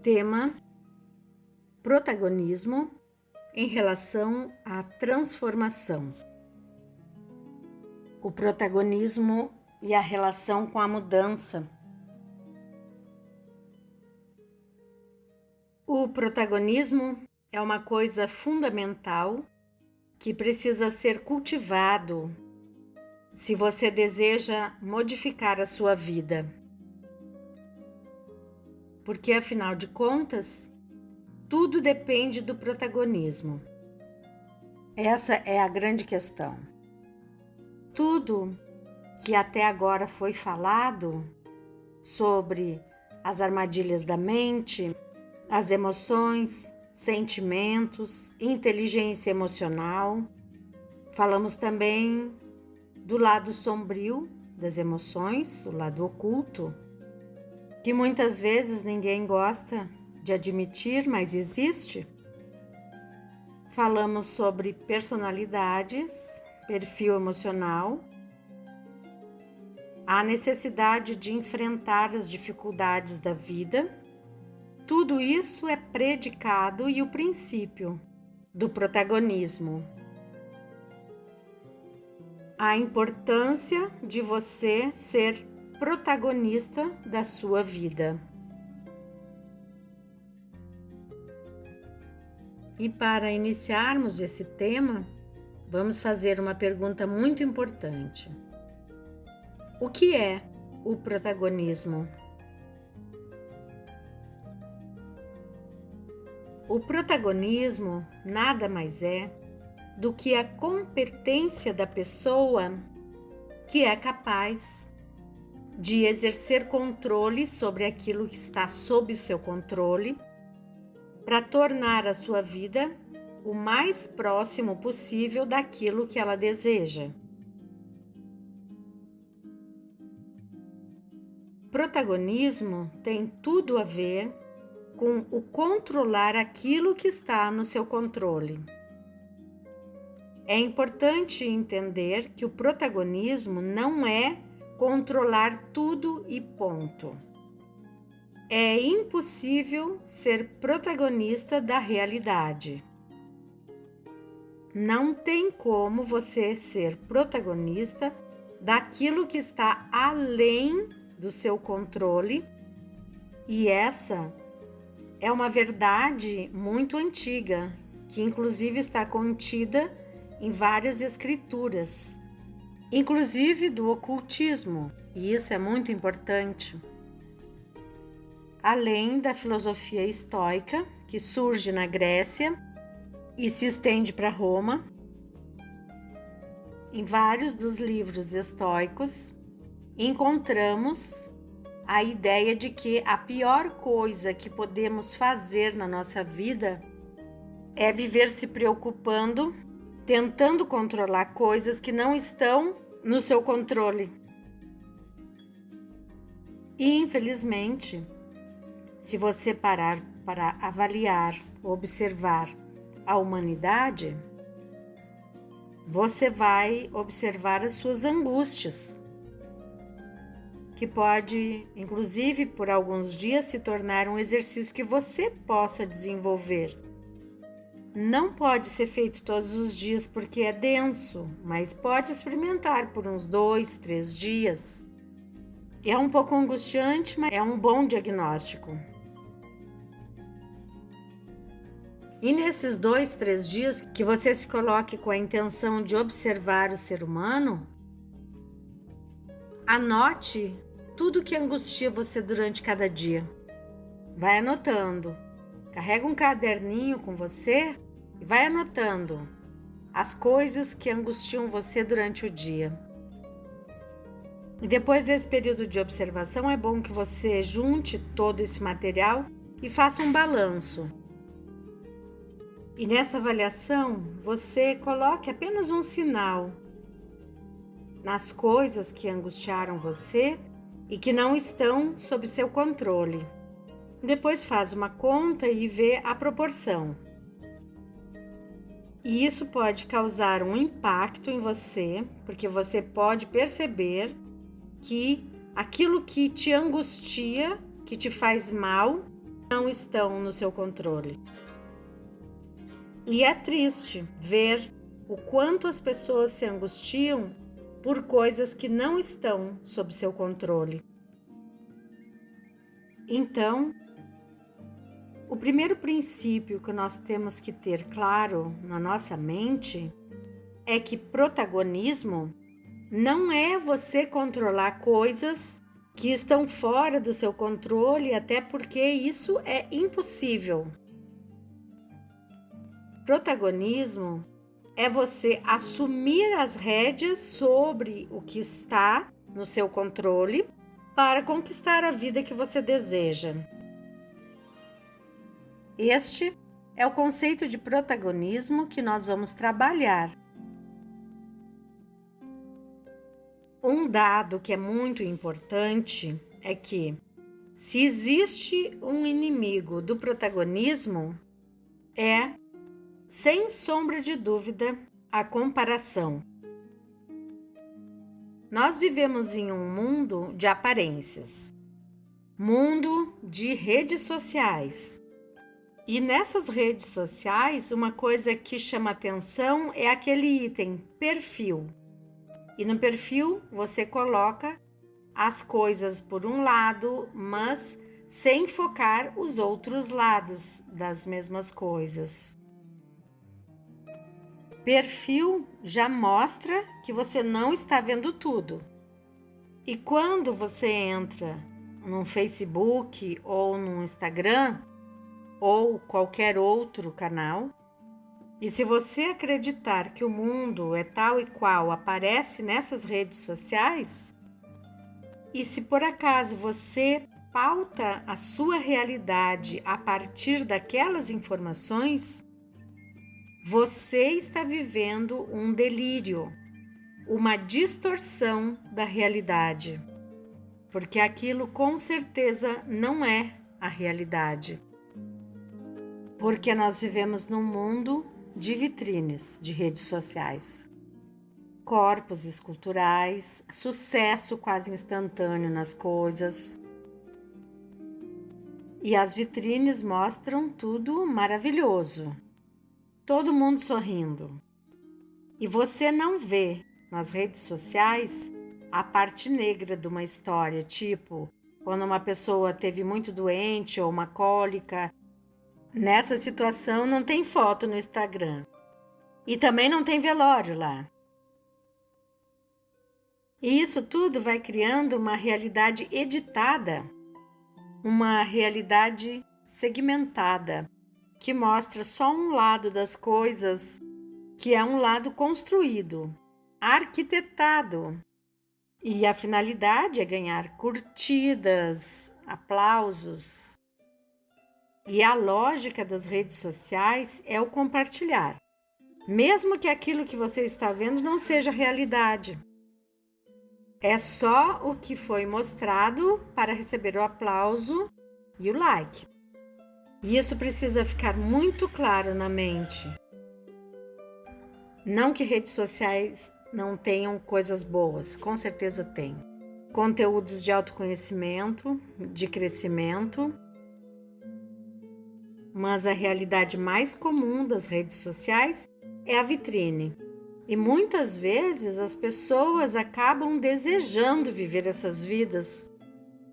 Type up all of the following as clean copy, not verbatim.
Tema: protagonismo em relação à transformação. O protagonismo e a relação com a mudança. O protagonismo é uma coisa fundamental que precisa ser cultivado se você deseja modificar a sua vida. Porque, afinal de contas, tudo depende do protagonismo. Essa é a grande questão. Tudo que até agora foi falado sobre as armadilhas da mente, as emoções, sentimentos, inteligência emocional. Falamos também do lado sombrio das emoções, o lado oculto, que muitas vezes ninguém gosta de admitir, mas existe. Falamos sobre personalidades, perfil emocional, a necessidade de enfrentar as dificuldades da vida. Tudo isso é predicado e o princípio do protagonismo. A importância de você ser protagonista da sua vida. E para iniciarmos esse tema, vamos fazer uma pergunta muito importante. O que é o protagonismo? O protagonismo nada mais é do que a competência da pessoa que é capaz de exercer controle sobre aquilo que está sob o seu controle, para tornar a sua vida o mais próximo possível daquilo que ela deseja. Protagonismo tem tudo a ver com o controlar aquilo que está no seu controle. É importante entender que o protagonismo não é controlar tudo e ponto. É impossível ser protagonista da realidade. Não tem como você ser protagonista daquilo que está além do seu controle, e essa é uma verdade muito antiga, que inclusive está contida em várias escrituras, inclusive do ocultismo, e isso é muito importante. Além da filosofia estoica, que surge na Grécia e se estende para Roma, em vários dos livros estoicos, encontramos a ideia de que a pior coisa que podemos fazer na nossa vida é viver se preocupando, tentando controlar coisas que não estão no seu controle. E, infelizmente, se você parar para avaliar, observar a humanidade, você vai observar as suas angústias, que pode, inclusive, por alguns dias se tornar um exercício que você possa desenvolver. Não pode ser feito todos os dias porque é denso, mas pode experimentar por uns 2, 3 dias. É um pouco angustiante, mas é um bom diagnóstico. E nesses 2, 3 dias que você se coloque com a intenção de observar o ser humano, anote tudo que angustia você durante cada dia. Vai anotando. Carrega um caderninho com você e vai anotando as coisas que angustiam você durante o dia. E depois desse período de observação, é bom que você junte todo esse material e faça um balanço. E nessa avaliação, você coloque apenas um sinal nas coisas que angustiaram você e que não estão sob seu controle. Depois faz uma conta e vê a proporção. E isso pode causar um impacto em você, porque você pode perceber que aquilo que te angustia, que te faz mal, não estão no seu controle. E é triste ver o quanto as pessoas se angustiam por coisas que não estão sob seu controle. Então, o primeiro princípio que nós temos que ter claro na nossa mente é que protagonismo não é você controlar coisas que estão fora do seu controle, até porque isso é impossível. Protagonismo é você assumir as rédeas sobre o que está no seu controle para conquistar a vida que você deseja. Este é o conceito de protagonismo que nós vamos trabalhar. Um dado que é muito importante é que, se existe um inimigo do protagonismo, é, sem sombra de dúvida, a comparação. Nós vivemos em um mundo de aparências, mundo de redes sociais. E nessas redes sociais, uma coisa que chama atenção é aquele item perfil. E no perfil você coloca as coisas por um lado, mas sem focar os outros lados das mesmas coisas. Perfil já mostra que você não está vendo tudo. E quando você entra no Facebook ou no Instagram ou qualquer outro canal, e se você acreditar que o mundo é tal e qual aparece nessas redes sociais, e se por acaso você pauta a sua realidade a partir daquelas informações, você está vivendo um delírio, uma distorção da realidade, porque aquilo com certeza não é a realidade. Porque nós vivemos num mundo de vitrines de redes sociais, corpos esculturais, sucesso quase instantâneo nas coisas. E as vitrines mostram tudo maravilhoso, todo mundo sorrindo. E você não vê nas redes sociais a parte negra de uma história, tipo quando uma pessoa teve muito doente ou uma cólica. Nessa situação não tem foto no Instagram. E também não tem velório lá. E isso tudo vai criando uma realidade editada, uma realidade segmentada, que mostra só um lado das coisas, que é um lado construído, arquitetado. E a finalidade é ganhar curtidas, aplausos. E a lógica das redes sociais é o compartilhar, mesmo que aquilo que você está vendo não seja realidade. É só o que foi mostrado para receber o aplauso e o like. E isso precisa ficar muito claro na mente. Não que redes sociais não tenham coisas boas, com certeza tem. Conteúdos de autoconhecimento, de crescimento. Mas a realidade mais comum das redes sociais é a vitrine. E muitas vezes as pessoas acabam desejando viver essas vidas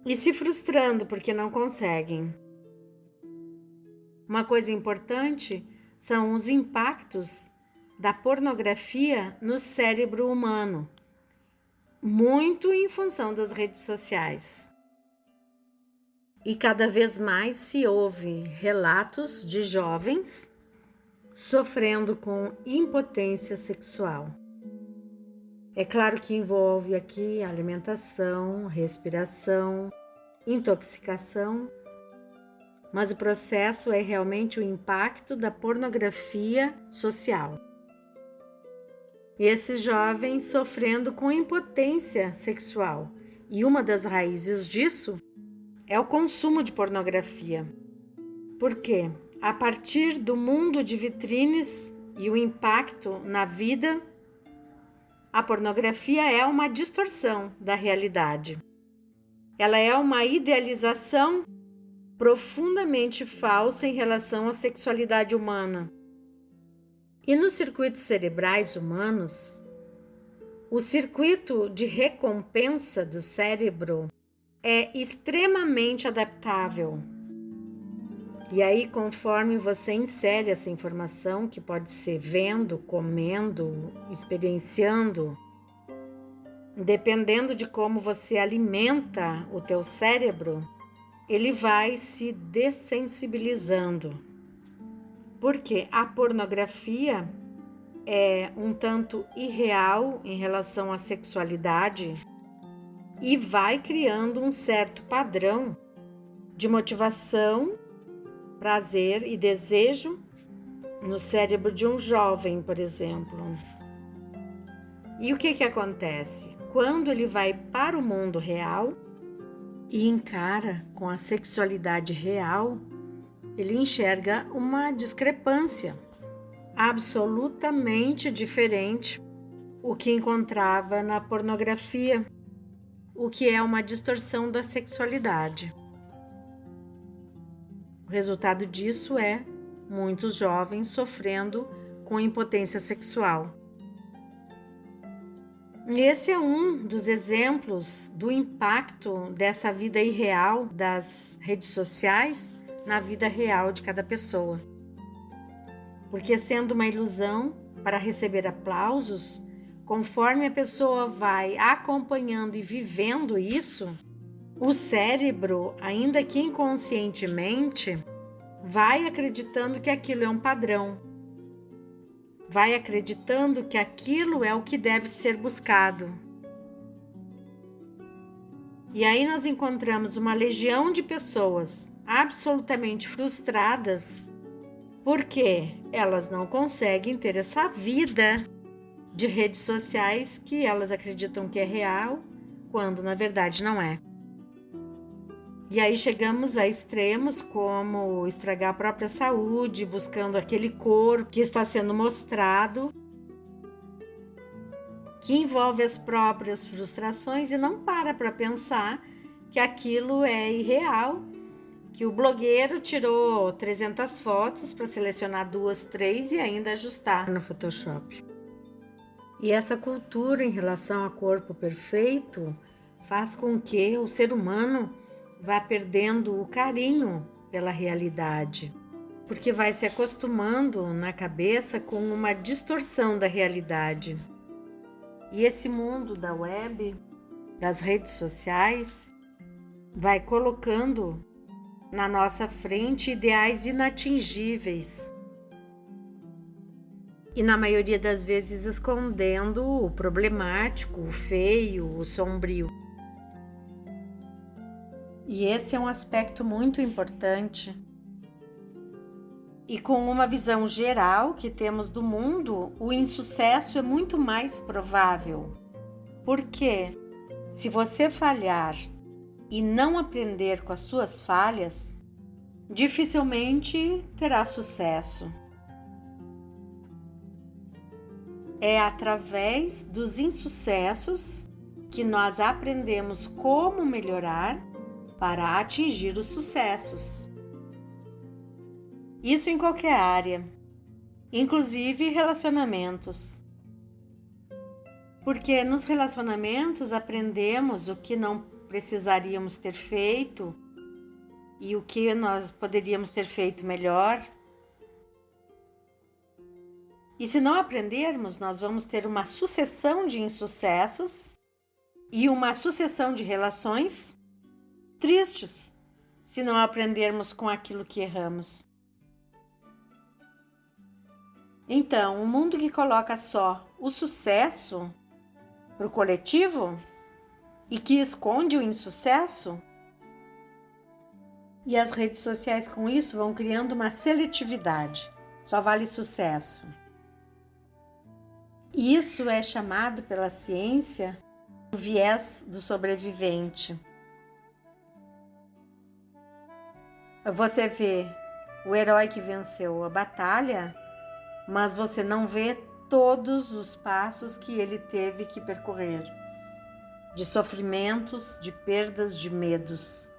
e se frustrando porque não conseguem. Uma coisa importante são os impactos da pornografia no cérebro humano, muito em função das redes sociais. E cada vez mais se ouve relatos de jovens sofrendo com impotência sexual. É claro que envolve aqui alimentação, respiração, intoxicação, mas o processo é realmente o impacto da pornografia social. E esses jovens sofrendo com impotência sexual. E uma das raízes disso é o consumo de pornografia. Por quê? A partir do mundo de vitrines e o impacto na vida, a pornografia é uma distorção da realidade. Ela é uma idealização profundamente falsa em relação à sexualidade humana. E nos circuitos cerebrais humanos, o circuito de recompensa do cérebro é extremamente adaptável. E aí, conforme você insere essa informação, que pode ser vendo, comendo, experienciando, dependendo de como você alimenta o teu cérebro, ele vai se dessensibilizando. Porque a pornografia é um tanto irreal em relação à sexualidade e vai criando um certo padrão de motivação, prazer e desejo no cérebro de um jovem, por exemplo. E o que acontece? Quando ele vai para o mundo real e encara com a sexualidade real, ele enxerga uma discrepância absolutamente diferente o que encontrava na pornografia, o que é uma distorção da sexualidade. O resultado disso é muitos jovens sofrendo com impotência sexual. Esse é um dos exemplos do impacto dessa vida irreal das redes sociais na vida real de cada pessoa. Porque sendo uma ilusão para receber aplausos, conforme a pessoa vai acompanhando e vivendo isso, o cérebro, ainda que inconscientemente, vai acreditando que aquilo é um padrão. Vai acreditando que aquilo é o que deve ser buscado. E aí nós encontramos uma legião de pessoas absolutamente frustradas porque elas não conseguem ter essa vida de redes sociais que elas acreditam que é real, quando na verdade não é. E aí chegamos a extremos como estragar a própria saúde, buscando aquele corpo que está sendo mostrado, que envolve as próprias frustrações e não para pensar que aquilo é irreal, que o blogueiro tirou 300 fotos para selecionar 2, 3 e ainda ajustar no Photoshop. E essa cultura em relação ao corpo perfeito faz com que o ser humano vá perdendo o carinho pela realidade, porque vai se acostumando na cabeça com uma distorção da realidade. E esse mundo da web, das redes sociais, vai colocando na nossa frente ideais inatingíveis e na maioria das vezes escondendo o problemático, o feio, o sombrio. E esse é um aspecto muito importante. E com uma visão geral que temos do mundo, o insucesso é muito mais provável. Porque se você falhar e não aprender com as suas falhas, dificilmente terá sucesso. É através dos insucessos que nós aprendemos como melhorar para atingir os sucessos. Isso em qualquer área, inclusive relacionamentos. Porque nos relacionamentos aprendemos o que não precisaríamos ter feito e o que nós poderíamos ter feito melhor. E se não aprendermos, nós vamos ter uma sucessão de insucessos e uma sucessão de relações tristes, se não aprendermos com aquilo que erramos. Então, um mundo que coloca só o sucesso para o coletivo e que esconde o insucesso, e as redes sociais com isso vão criando uma seletividade, só vale sucesso. Isso é chamado pela ciência o viés do sobrevivente. Você vê o herói que venceu a batalha, mas você não vê todos os passos que ele teve que percorrer, de sofrimentos, de perdas, de medos.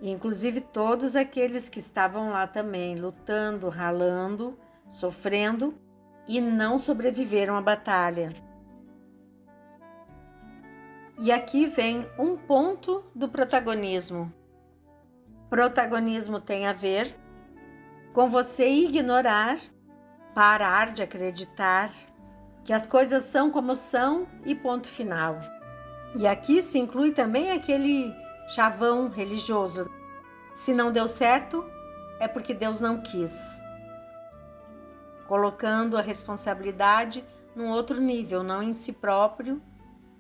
E inclusive todos aqueles que estavam lá também, lutando, ralando, sofrendo e não sobreviveram à batalha. E aqui vem um ponto do protagonismo. Protagonismo tem a ver com você ignorar, parar de acreditar que as coisas são como são e ponto final. E aqui se inclui também aquele chavão religioso. Se não deu certo, é porque Deus não quis. Colocando a responsabilidade num outro nível, não em si próprio,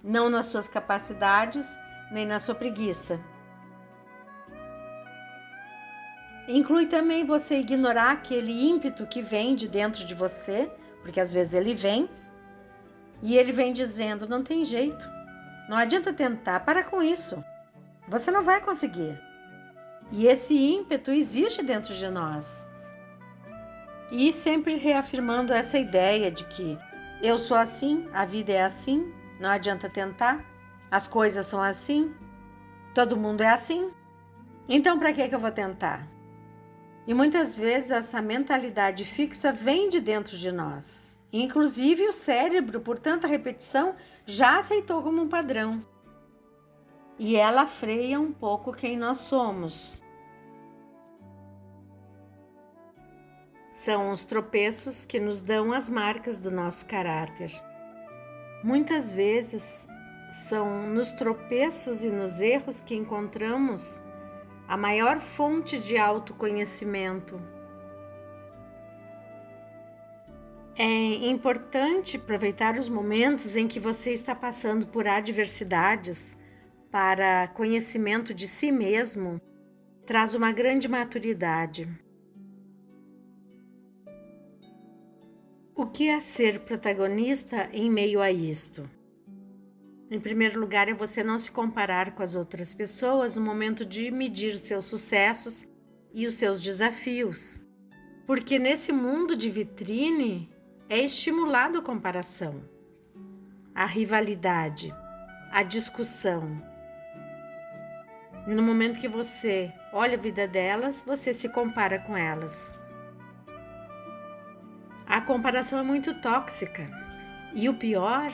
não nas suas capacidades, nem na sua preguiça. Inclui também você ignorar aquele ímpeto que vem de dentro de você, porque às vezes ele vem, e ele vem dizendo, não tem jeito, não adianta tentar, para com isso, você não vai conseguir. E esse ímpeto existe dentro de nós. E sempre reafirmando essa ideia de que eu sou assim, a vida é assim, não adianta tentar, as coisas são assim, todo mundo é assim, então para que eu vou tentar? E muitas vezes essa mentalidade fixa vem de dentro de nós. Inclusive o cérebro, por tanta repetição, já aceitou como um padrão. E ela freia um pouco quem nós somos. São os tropeços que nos dão as marcas do nosso caráter. Muitas vezes são nos tropeços e nos erros que encontramos a maior fonte de autoconhecimento. É importante aproveitar os momentos em que você está passando por adversidades para conhecimento de si mesmo, traz uma grande maturidade. O que é ser protagonista em meio a isto? Em primeiro lugar, é você não se comparar com as outras pessoas no momento de medir seus sucessos e os seus desafios. Porque nesse mundo de vitrine é estimulado a comparação, a rivalidade, a discussão. E no momento que você olha a vida delas, você se compara com elas. A comparação é muito tóxica e o pior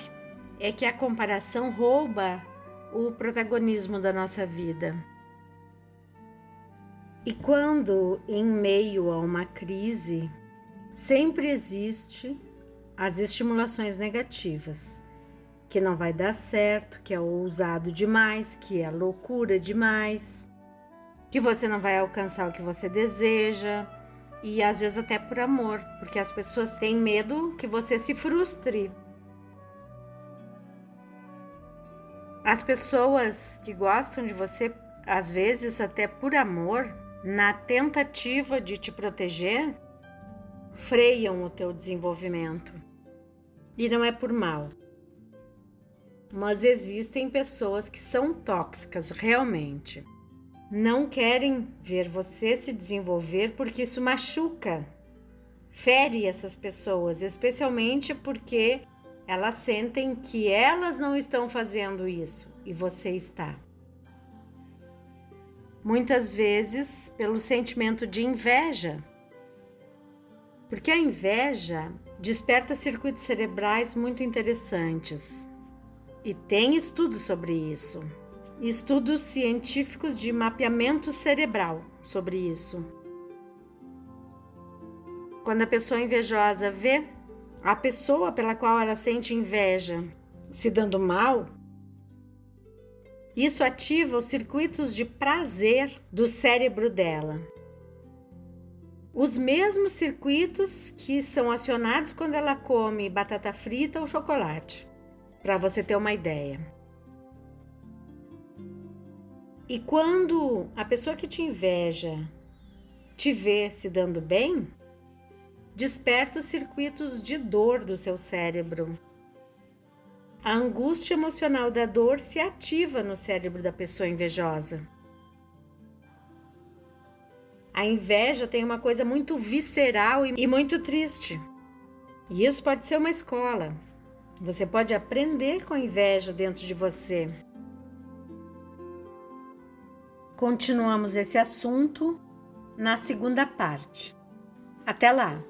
é que a comparação rouba o protagonismo da nossa vida. E quando em meio a uma crise, sempre existe as estimulações negativas, que não vai dar certo, que é ousado demais, que é loucura demais, que você não vai alcançar o que você deseja, e às vezes até por amor, porque as pessoas têm medo que você se frustre. As pessoas que gostam de você, às vezes até por amor, na tentativa de te proteger, freiam o teu desenvolvimento. E não é por mal. Mas existem pessoas que são tóxicas realmente. Não querem ver você se desenvolver porque isso machuca, fere essas pessoas, especialmente porque elas sentem que elas não estão fazendo isso e você está. Muitas vezes pelo sentimento de inveja, porque a inveja desperta circuitos cerebrais muito interessantes e tem estudos sobre isso. Estudos científicos de mapeamento cerebral sobre isso. Quando a pessoa invejosa vê a pessoa pela qual ela sente inveja se dando mal, isso ativa os circuitos de prazer do cérebro dela. Os mesmos circuitos que são acionados quando ela come batata frita ou chocolate, para você ter uma ideia. E quando a pessoa que te inveja te vê se dando bem, desperta os circuitos de dor do seu cérebro. A angústia emocional da dor se ativa no cérebro da pessoa invejosa. A inveja tem uma coisa muito visceral e muito triste. E isso pode ser uma escola. Você pode aprender com a inveja dentro de você. Continuamos esse assunto na segunda parte. Até lá!